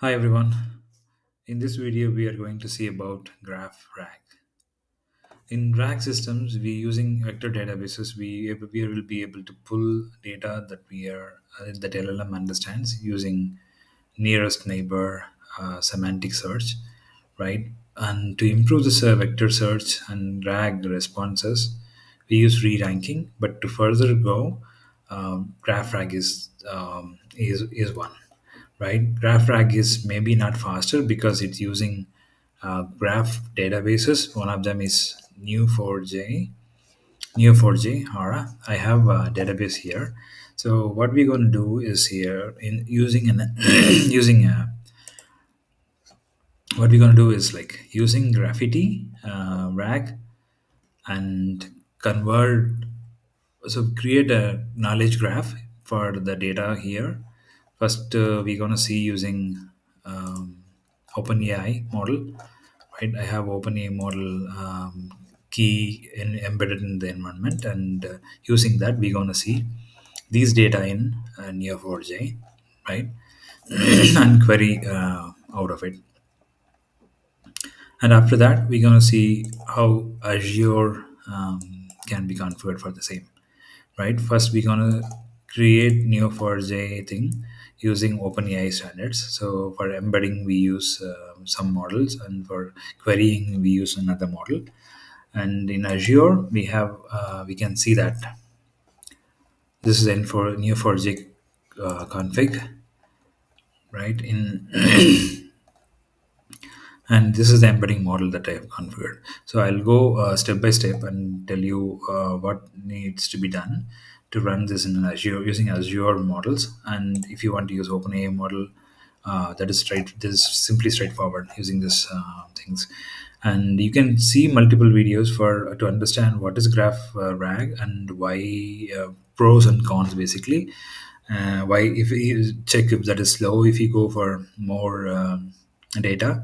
Hi everyone. In this video, we are going to see about graph rag. In rag systems, we using vector databases. We will be able to pull data that LLM understands using nearest neighbor semantic search, right? And to improve this vector search and rag responses, we use re-ranking. But to further go, graph rag is one, right? GraphRag is maybe not faster because it's using graph databases. One of them is Neo4j, Neo4j, Aura. I have a database here. So what we're going to do is here in using an using a what we're going to do is like using Graphiti rag and convert so create a knowledge graph for the data here. First we're going to see using OpenAI model, right? I have OpenAI model embedded in the environment, and using that we're going to see these data in Neo4j, right? And query out of it. And after that we're going to see how Azure can be configured for the same, right? First, we're gonna create Neo4j thing using OpenAI standards. So for embedding, we use some models, and for querying, we use another model. And in Azure, we can see that this is N for Neo4j config, right? In and this is the embedding model that I have configured. So I'll go step by step and tell you what needs to be done to run this in an Azure using Azure models. And if you want to use OpenAI model, that is straight. This is simply straightforward using this things. And you can see multiple videos for to understand what is graph rag and why, pros and cons basically. Why if you check if that is slow, if you go for more data,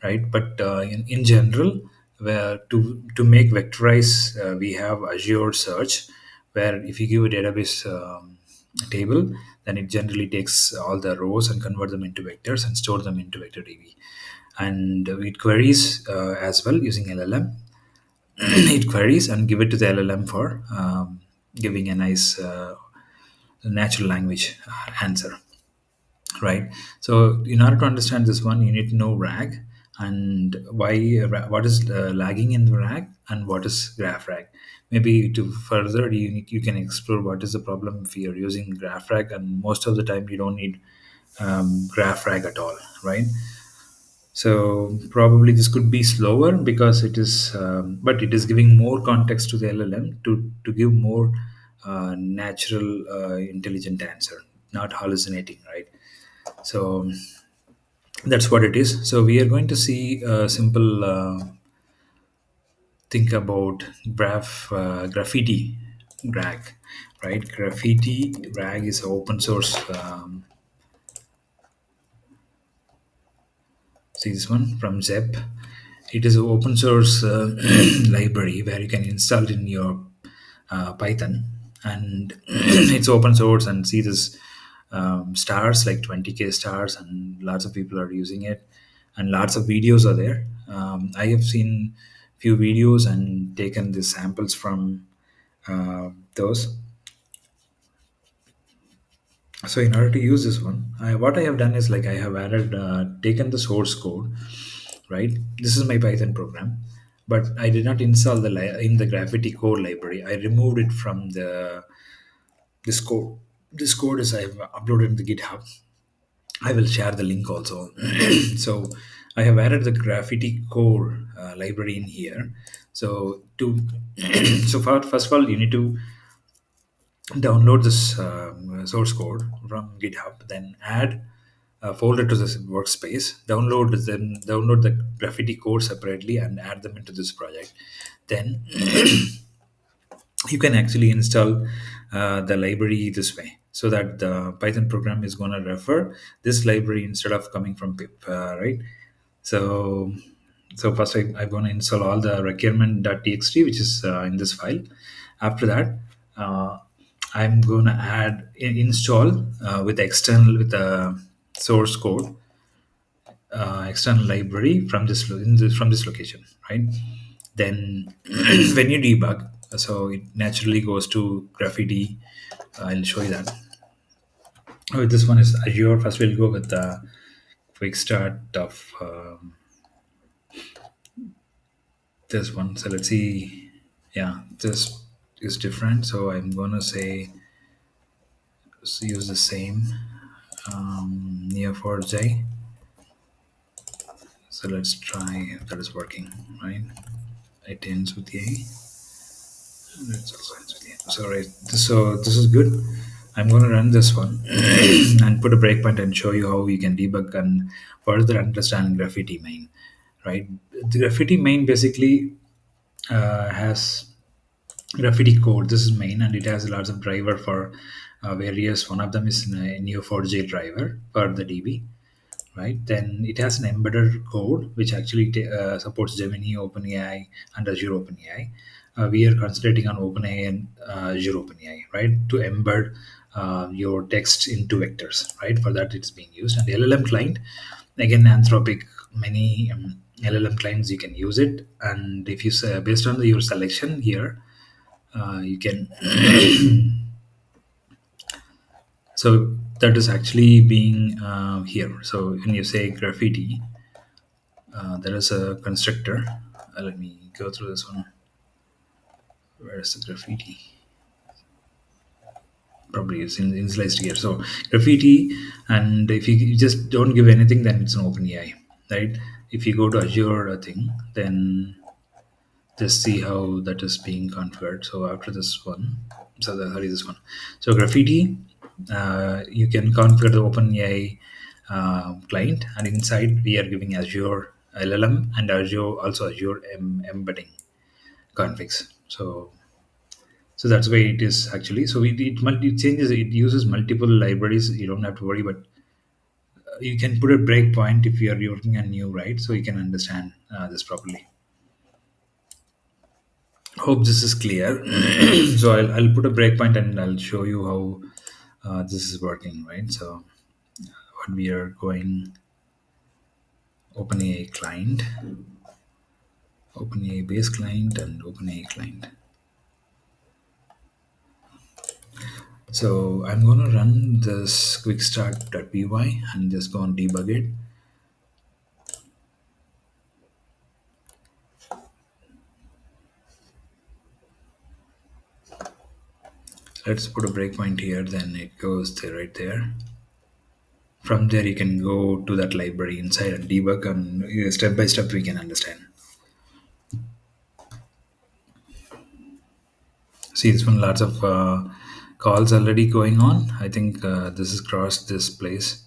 right? But in general, where to make vectorize, we have Azure Search, where if you give a database table, then it generally takes all the rows and convert them into vectors and store them into vector DB, and it queries as well using LLM. It queries and give it to the LLM for giving a nice natural language answer, right? So in order to understand this one, you need to know rag and why what is lagging in the rag and what is graph rag. Maybe to further, you can explore what is the problem if you're using graph rag, and most of the time you don't need graph rag at all, right? So probably this could be slower because it is, but it is giving more context to the LLM to give more natural, intelligent answer, not hallucinating, right? So that's what it is. So we are going to see a simple think about graffiti rag, right? Graffiti rag is open source. See this one from Zep. It is an open source library where you can install it in your Python, and it's open source. And see this stars like 20K stars, and lots of people are using it, and lots of videos are there. I have seen few videos and taken the samples from those. So in order to use this one, what I have done is like I have added taken the source code, right? This is my Python program, but I did not install in the Graphiti code library. I removed it from the this code. This code is I've uploaded in the GitHub. I will share the link also. So I have added the Graffiti core library in here. So to first of all, you need to download this source code from GitHub, then add a folder to this workspace, download the Graffiti code separately and add them into this project. Then you can actually install the library this way, so that the Python program is going to refer this library instead of coming from pip, right? So first I'm going to install all the requirement.txt, which is in this file. After that, uh, I'm going to install with the source code, external library from from this location, right? Then when you debug, so it naturally goes to Graffiti. I'll show you that. Oh, this one is Azure. First, we'll go with the quick start of this one. So let's see. Yeah, this is different. So I'm gonna say use the same Neo4j. So let's try if that is working, right? It ends with A. It's also ends with A. So right, so this is good. I'm gonna run this one and put a breakpoint and show you how you can debug and further understand Graffiti main, right? The Graffiti main basically has Graffiti code. This is main, and it has lots of driver for various. One of them is a Neo4j driver for the DB, right? Then it has an embedded code which actually supports Gemini, OpenAI, and Azure OpenAI. We are concentrating on OpenAI and Azure OpenAI, right, to embed your text into vectors, right? For that, it's being used. And the LLM client, again, Anthropic, many LLM clients you can use it. And if you say based on your selection here, you can so that is actually being here. So when you say Graffiti, there is a constructor. Let me go through this one. Where is the Graffiti? Probably it's initialized here. So Graffiti, and if you just don't give anything, then it's an open AI, right? If you go to Azure thing, then just see how that is being configured. So after this one, sorry, this one. So Graffiti, you can configure the OpenAI client, and inside we are giving Azure LLM and Azure also Azure embedding configs. So that's why it is actually. So it changes. It uses multiple libraries. You don't have to worry, but you can put a breakpoint if you are working on new, right? So you can understand this properly. Hope this is clear. So I'll put a breakpoint and I'll show you how this is working, right? So what we are going OpenAI client, OpenAI base client, and OpenAI client. So I'm gonna run this quickstart.py and just go and debug it. Let's put a breakpoint here, then it goes there, right there. From there, you can go to that library inside and debug, and step by step we can understand. See, this one, lots of calls already going on. I think this has crossed this place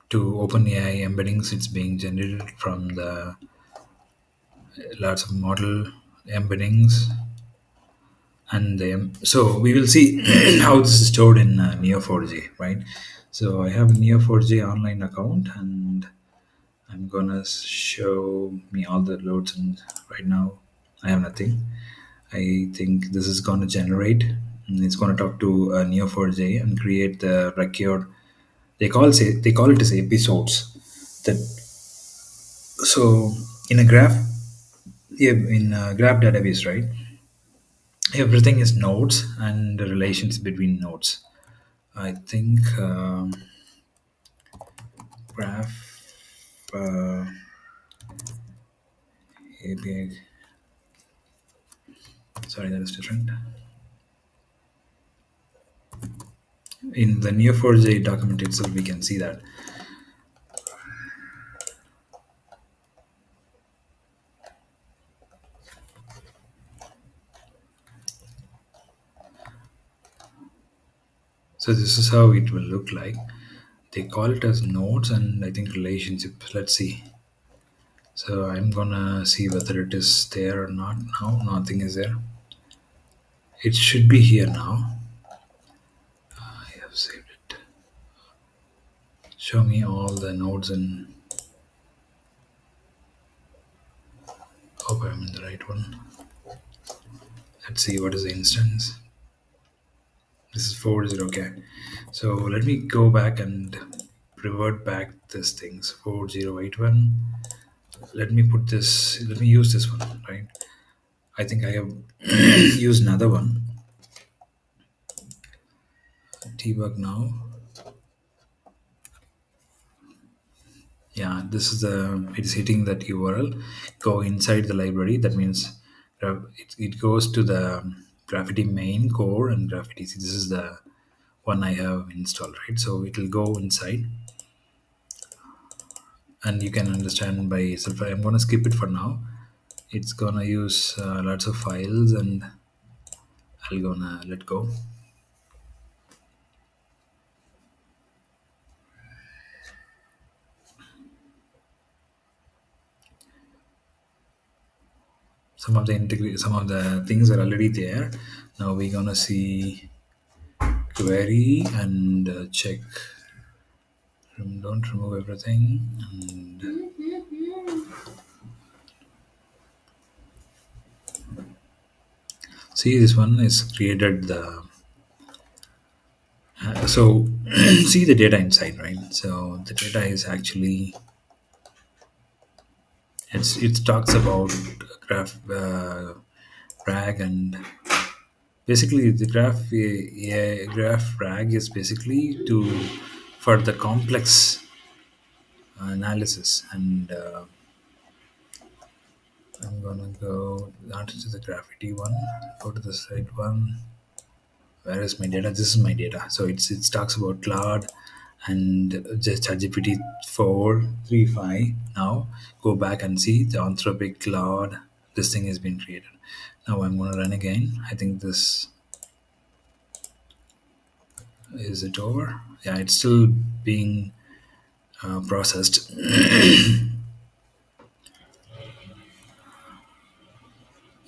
to OpenAI embeddings. It's being generated from the lots of model embeddings, and so we will see how this is stored in Neo4j, right? So I have a Neo4j online account, and I'm gonna show me all the loads, and right now I have nothing. I think this is gonna generate, and it's gonna talk to Neo4j and create the record. They call it as episodes. That so in a graph, yeah, in a graph database, right? Everything is nodes and the relations between nodes. I think graph API. Sorry, that is different. In the Neo4j document itself, we can see that. So this is how it will look like. They call it as nodes and I think relationship. Let's see. So I'm gonna see whether it is there or not. No, nothing is there. It should be here now. I have saved it. Show me all the nodes and hope I'm in the right one. Let's see what is the instance. This is 40. Okay. So let me go back and revert back this things 4081. Let me use this one, right? I think I have used another one. Debug now. Yeah, this is the, it is hitting that URL. Go inside the library. That means it goes to the Graphiti main core and Graphiti. See, this is the one I have installed, right? So it will go inside, and you can understand by yourself. I'm gonna skip it for now. It's gonna use lots of files, and I'll gonna let go. Some of the things are already there. Now we're gonna see query and check. Don't remove everything. And see, this one is created the so see the data inside, right? So the data is actually, it talks about graph rag, and basically the graph rag is basically to for the complex analysis. And I'm gonna go not to the graffiti one, go to the side one. Where is my data? This is my data. So it talks about cloud and just ChatGPT 4.3.5. Now go back and see the Anthropic cloud. This thing has been created. Now I'm gonna run again. I think this, is it over? Yeah, it's still being processed.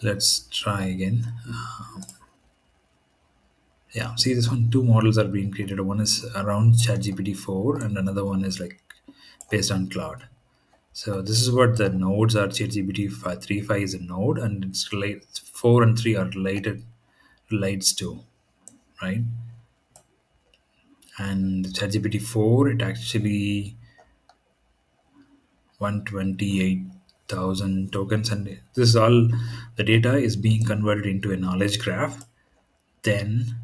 Let's try again. Yeah, see this one. Two models are being created. One is around ChatGPT 4, and another one is like based on cloud. So this is what the nodes are. ChatGPT 3.5 is a node, and it's related. 4 and 3 are related, relates to, right? And ChatGPT 4, it actually 128,000 tokens, and this is all the data is being converted into a knowledge graph. Then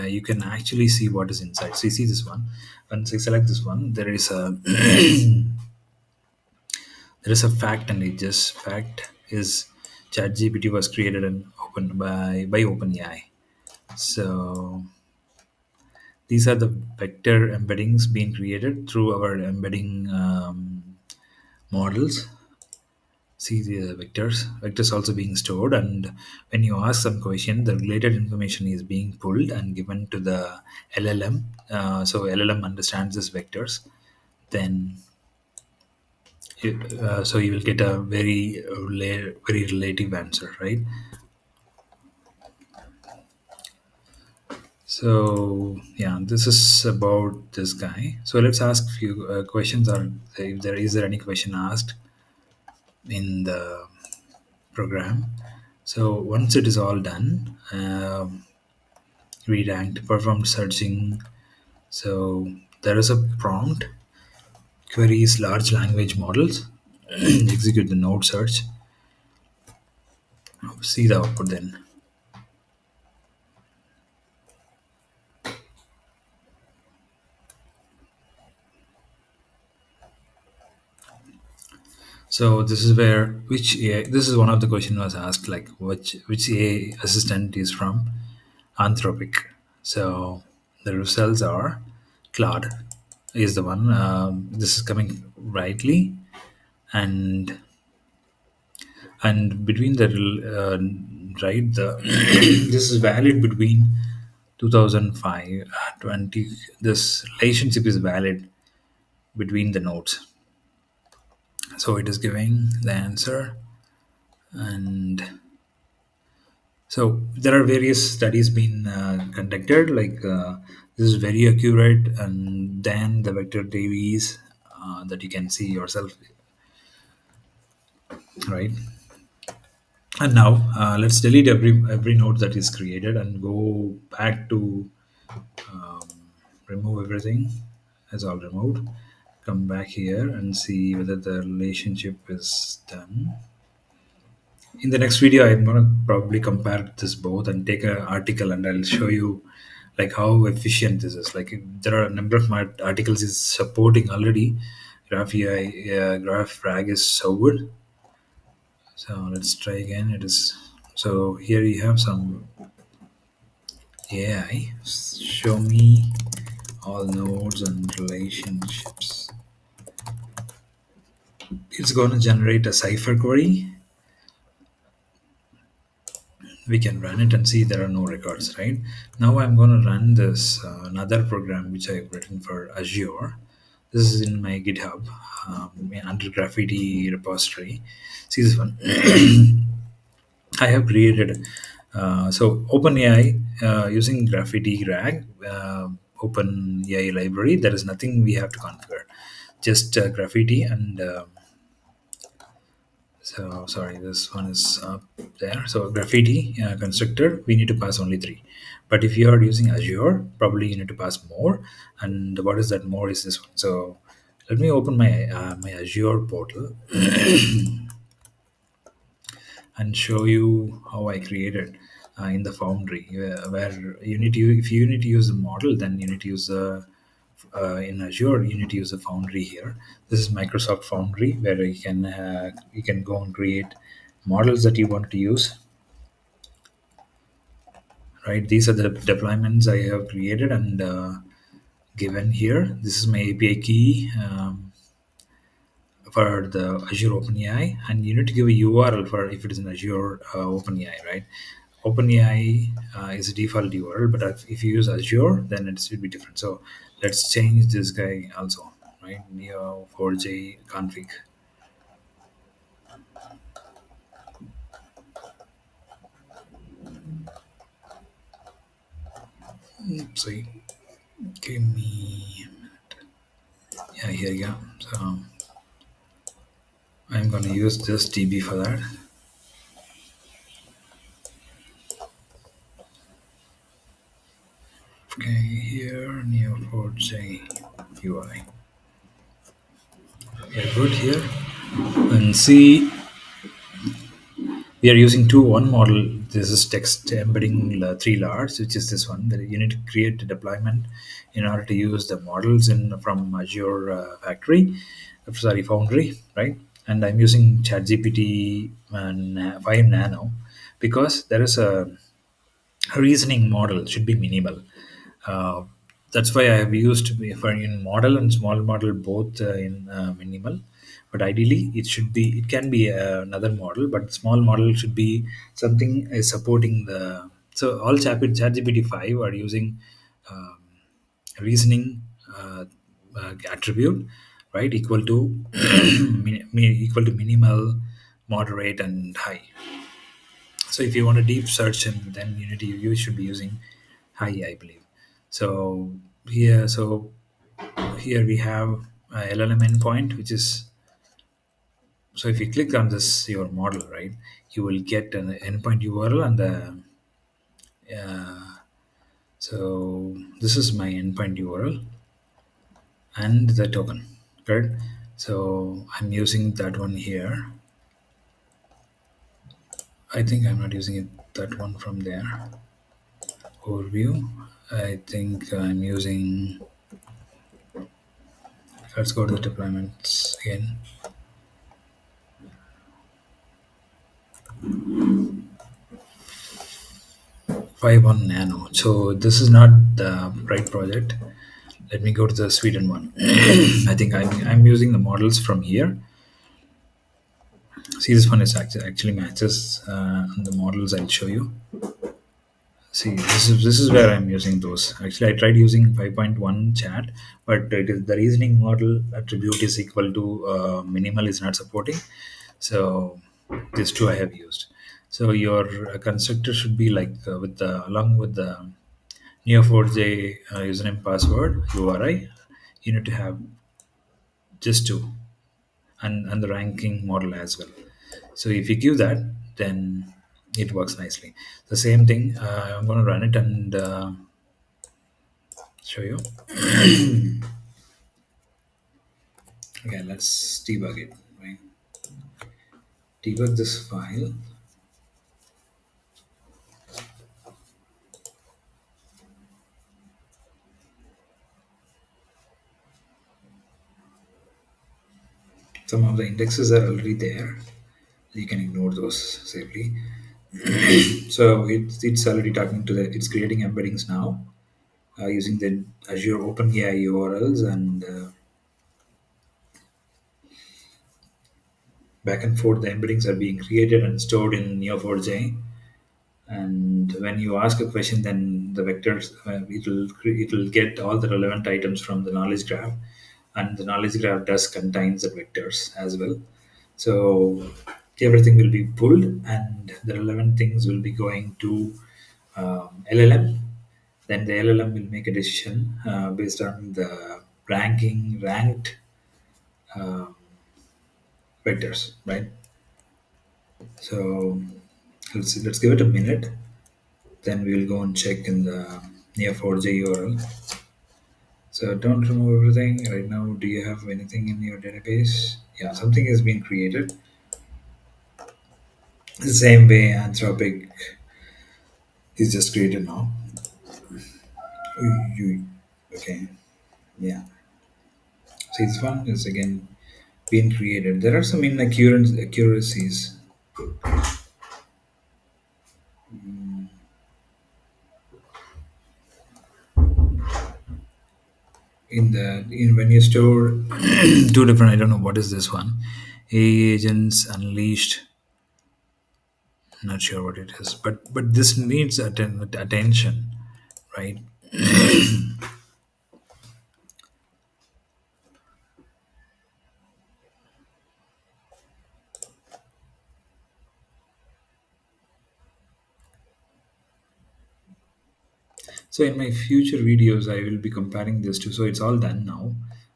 you can actually see what is inside. So you see this one. Once I select this one, there is a there is a fact, and it just fact is ChatGPT was created and open by OpenAI. So these are the vector embeddings being created through our embedding models. See the vectors also being stored, and when you ask some question, the related information is being pulled and given to the LLM. So LLM understands these vectors. Then so you will get a very relative answer, right? So yeah, this is about this guy. So let's ask few questions. Or if there is there any question asked in the program. So once it is all done, we ranked, performed searching. So there is a prompt, queries large language models, execute the node search, see the output then. So this is where which AI, this is one of the question was asked, like which AI assistant is from Anthropic. So the results are Claude is the one. This is coming rightly, and between the right the this is valid between 2005 20. This relationship is valid between the nodes. So it is giving the answer. And so there are various studies being conducted, like this is very accurate, and then the vector dvs that you can see yourself, right? And now let's delete every node that is created and go back to remove everything as all removed. come back here and see whether the relationship is done. In the next video, I'm going to probably compare this both and take an article, and I'll show you like how efficient this is. Like there are a number of my articles is supporting already. Graph rag is so good. So let's try again. It is so here you have some AI. Show me all nodes and relationships. It's going to generate a cipher query. We can run it and see there are no records, right? Now I'm going to run this another program which I've written for Azure. This is in my GitHub under Graphiti repository. See this one. I have created so OpenAI using Graphiti RAG, OpenAI library. There is nothing we have to configure, just Graphiti and so sorry, this one is up there. So Graffiti constructor, we need to pass only three. But if you are using Azure, probably you need to pass more. And what is that more is this one. So let me open my Azure portal and show you how I created in the Foundry, where you need to if you need to use the model, then you need to use the in Azure, you need to use the Foundry here. This is Microsoft Foundry, where you can go and create models that you want to use. Right, these are the deployments I have created and given here. This is my API key for the Azure OpenAI, and you need to give a URL for if it is an Azure OpenAI, right? OpenAI is a default URL, but if you use Azure, then it should be different. So let's change this guy also, right? Neo4j config. See, give me, yeah, here you go. So I'm going to use this DB for that. Okay, here Neo4j UI. Yeah, good here. And see, we are using one model. This is text embedding three layers, which is this one. That you need to create a deployment in order to use the models in from Azure Foundry, right? And I'm using ChatGPT 5 Nano because there is a reasoning model should be minimal. Uh, that's why I have used for in model and small model both in minimal. But ideally, it can be another model, but small model should be something is supporting the. So all ChatGPT 5 are using um, reasoning attribute, right? Equal to equal to minimal, moderate, and high. So if you want a deep search, and then you should be using high, I believe. So here we have a LLM endpoint, which is so if you click on this your model, right, you will get an endpoint URL and so this is my endpoint URL and the token, right? So I'm using that one here. I think I'm not using that one from there. Overview. I think I'm using. Let's go to the deployments again. 5 on Nano. So this is not the right project. Let me go to the Sweden one. I think I'm using the models from here. See, this one is actually matches the models. I'll show you. See, this is where I'm using those. Actually, I tried using 5.1 chat, but it is the reasoning model attribute is equal to minimal is not supporting. So these two I have used. So your constructor should be like with the along with the Neo4j username password URI. You need to have just two, and the ranking model as well. So if you give that, then it works nicely. The same thing. I'm going to run it and show you. Okay, let's debug it. Right? Debug this file. Some of the indexes are already there. You can ignore those safely. So it's already talking to the. It's creating embeddings now using the Azure Open AI URLs, and back and forth the embeddings are being created and stored in Neo4j. And when you ask a question, then the vectors it will get all the relevant items from the knowledge graph, and the knowledge graph does contains the vectors as well. So everything will be pulled, and the relevant things will be going to LLM. Then the LLM will make a decision based on the ranked uh, vectors, right? So let's give it a minute. Then we'll go and check in the near 4J URL. So don't remove everything right now. Do you have anything in your database? Yeah, something has been created. The same way Anthropic is just created now. Okay, yeah. See, this one is again being created. There are some inaccuracies in when you store two different. I don't know what is this one. AI agents unleashed. Not sure what it is, but this needs attention, right? So in my future videos, I will be comparing this to. So it's all done now,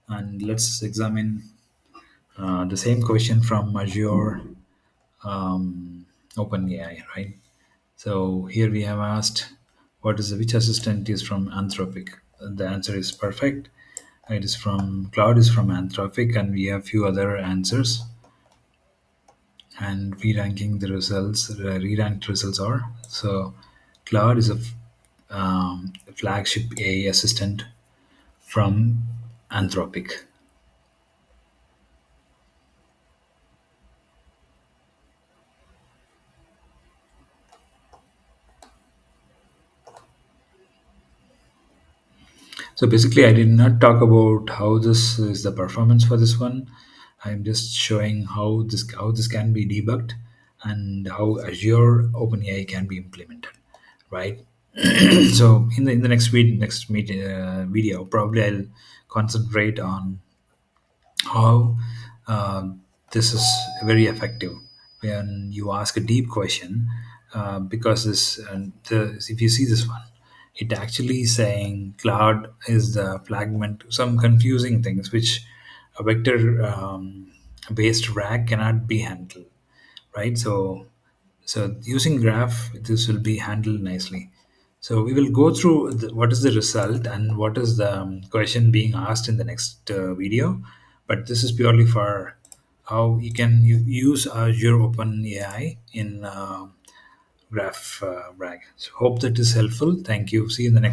and let's examine the same question from Azure Open AI, right? So here we have asked, what is which assistant is from Anthropic? The answer is perfect. It is from Cloud is from Anthropic, and we have few other answers. And re-ranking the results, re-ranked results are so. Cloud is a flagship AI assistant from Anthropic. So basically, I did not talk about how this is the performance for this one. I'm just showing how this can be debugged and how Azure OpenAI can be implemented, right? So in the video, probably I'll concentrate on how this is very effective when you ask a deep question, because if you see this one, it actually saying cloud is the fragment, some confusing things which a vector based RAG cannot be handled, right? So using graph, this will be handled nicely. So we will go through what is the result and what is the question being asked in the next video. But this is purely for how you can use Azure Open AI in Graph RAG. So hope that is helpful. Thank you. See you in the next